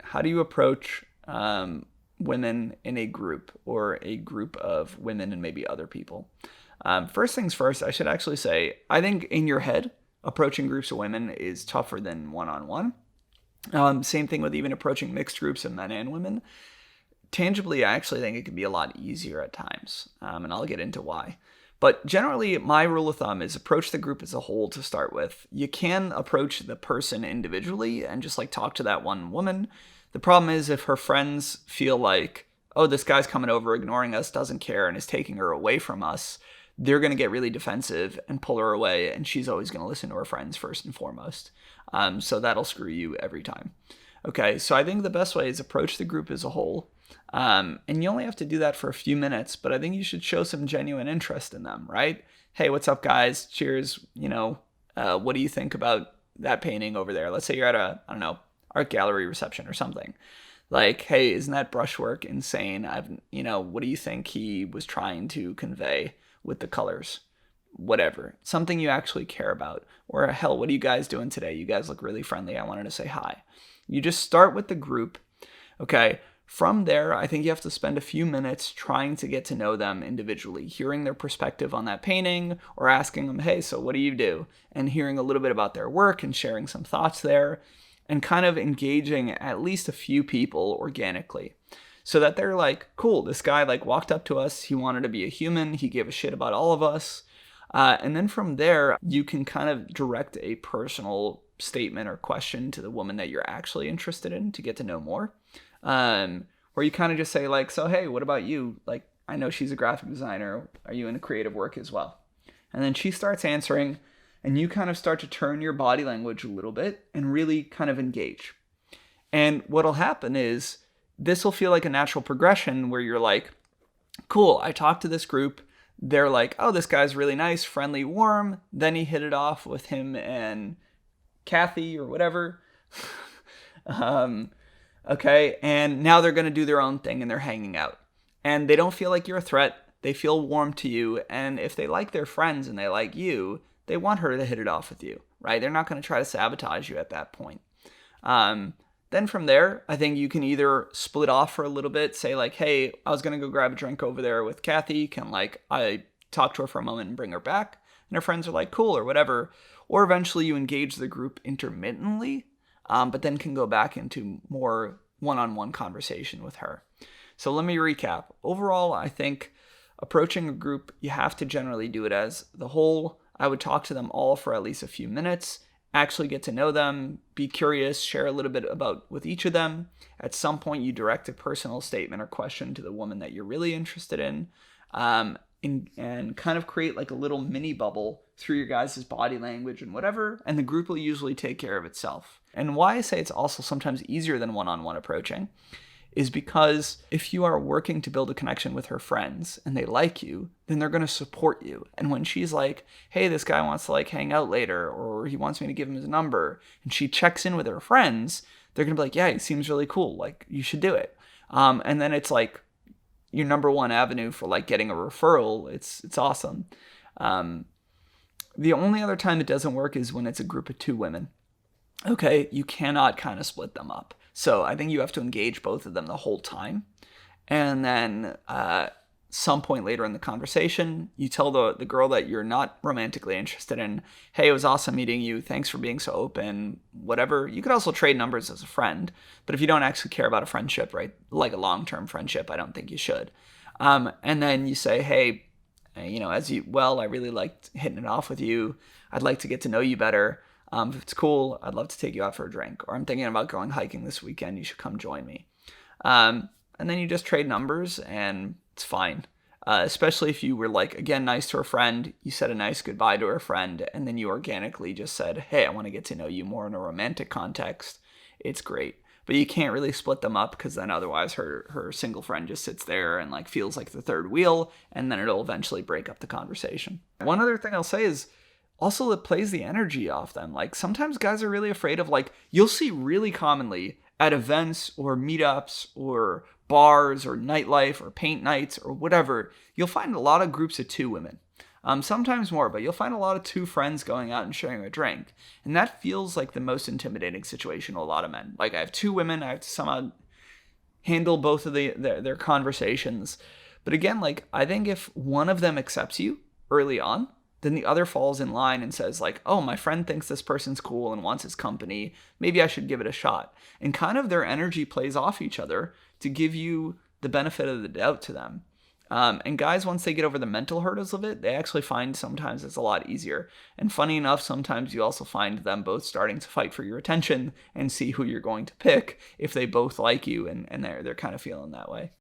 How do you approach women in a group or a group of women and maybe other people? First things first, I should actually say, I think in your head, approaching groups of women is tougher than one on one. Same thing with even approaching mixed groups of men and women. Tangibly, I actually think it can be a lot easier at times, and I'll get into why. But generally, my rule of thumb is approach the group as a whole to start with. You can approach the person individually and just like talk to that one woman. The problem is if her friends feel like, oh, this guy's coming over, ignoring us, doesn't care, and is taking her away from us, they're going to get really defensive and pull her away, and she's always going to listen to her friends first and foremost. So that'll screw you every time. Okay, so I think the best way is approach the group as a whole. And you only have to do that for a few minutes, but I think you should show some genuine interest in them, right? Hey, what's up, guys? Cheers. What do you think about that painting over there? Let's say you're at a, I don't know, art gallery reception or something. Like, hey, isn't that brushwork insane? What do you think he was trying to convey with the colors? Whatever. Something you actually care about. Or hell, what are you guys doing today? You guys look really friendly. I wanted to say hi. You just start with the group. Okay. From there, I think you have to spend a few minutes trying to get to know them individually, hearing their perspective on that painting or asking them, hey, so what do you do? And hearing a little bit about their work and sharing some thoughts there and kind of engaging at least a few people organically so that they're like, cool, this guy like walked up to us. He wanted to be a human. He gave a shit about all of us. And then from there, you can kind of direct a personal statement or question to the woman that you're actually interested in to get to know more. Where you kind of just say like, so, hey, what about you? Like, I know she's a graphic designer. Are you into creative work as well? And then she starts answering and you kind of start to turn your body language a little bit and really kind of engage. And what'll happen is this will feel like a natural progression where you're like, cool, I talked to this group. They're like, oh, this guy's really nice, friendly, warm. Then he hit it off with him and Kathy or whatever. Okay, and now they're going to do their own thing and they're hanging out. And they don't feel like you're a threat. They feel warm to you. And if they like their friends and they like you, they want her to hit it off with you, right? They're not going to try to sabotage you at that point. Then from there, I think you can either split off for a little bit, say like, hey, I was going to go grab a drink over there with Kathy. Can like I talk to her for a moment and bring her back? And her friends are like, cool, or whatever. Or eventually you engage the group intermittently, but then can go back into more one-on-one conversation with her. So let me recap. Overall, I think approaching a group, you have to generally do it as the whole. I would talk to them all for at least a few minutes, actually get to know them, be curious, share a little bit about with each of them. At some point, you direct a personal statement or question to the woman that you're really interested in, and kind of create like a little mini bubble through your guys' body language and whatever, and the group will usually take care of itself. And why I say it's also sometimes easier than one-on-one approaching is because if you are working to build a connection with her friends and they like you, then they're going to support you. And when she's like, hey, this guy wants to like hang out later, or he wants me to give him his number, and she checks in with her friends, they're going to be like, yeah, he seems really cool. Like, you should do it. And then it's like your number one avenue for like getting a referral. It's awesome. The only other time it doesn't work is when it's a group of two women. Okay, you cannot kind of split them up. So I think you have to engage both of them the whole time. And then some point later in the conversation, you tell the girl that you're not romantically interested in, hey, it was awesome meeting you. Thanks for being so open, whatever. You could also trade numbers as a friend. But if you don't actually care about a friendship, right, like a long-term friendship, I don't think you should. And then you say, hey, I really liked hitting it off with you. I'd like to get to know you better. If it's cool, I'd love to take you out for a drink. Or I'm thinking about going hiking this weekend. You should come join me. And then you just trade numbers and it's fine. Especially if you were like, again, nice to a friend. You said a nice goodbye to her friend. And then you organically just said, hey, I want to get to know you more in a romantic context. It's great. But you can't really split them up because then otherwise her single friend just sits there and like feels like the third wheel. And then it'll eventually break up the conversation. One other thing I'll say is, also, it plays the energy off them. Like, sometimes guys are really afraid of, like, you'll see really commonly at events or meetups or bars or nightlife or paint nights or whatever, you'll find a lot of groups of two women. Sometimes more, but you'll find a lot of two friends going out and sharing a drink. And that feels like the most intimidating situation to a lot of men. Like, I have two women, I have to somehow handle both of their conversations. But again, like, I think if one of them accepts you early on, then the other falls in line and says, like, oh, my friend thinks this person's cool and wants his company. Maybe I should give it a shot. And kind of their energy plays off each other to give you the benefit of the doubt to them. And guys, once they get over the mental hurdles of it, they actually find sometimes it's a lot easier. And funny enough, sometimes you also find them both starting to fight for your attention and see who you're going to pick if they both like you and they're kind of feeling that way.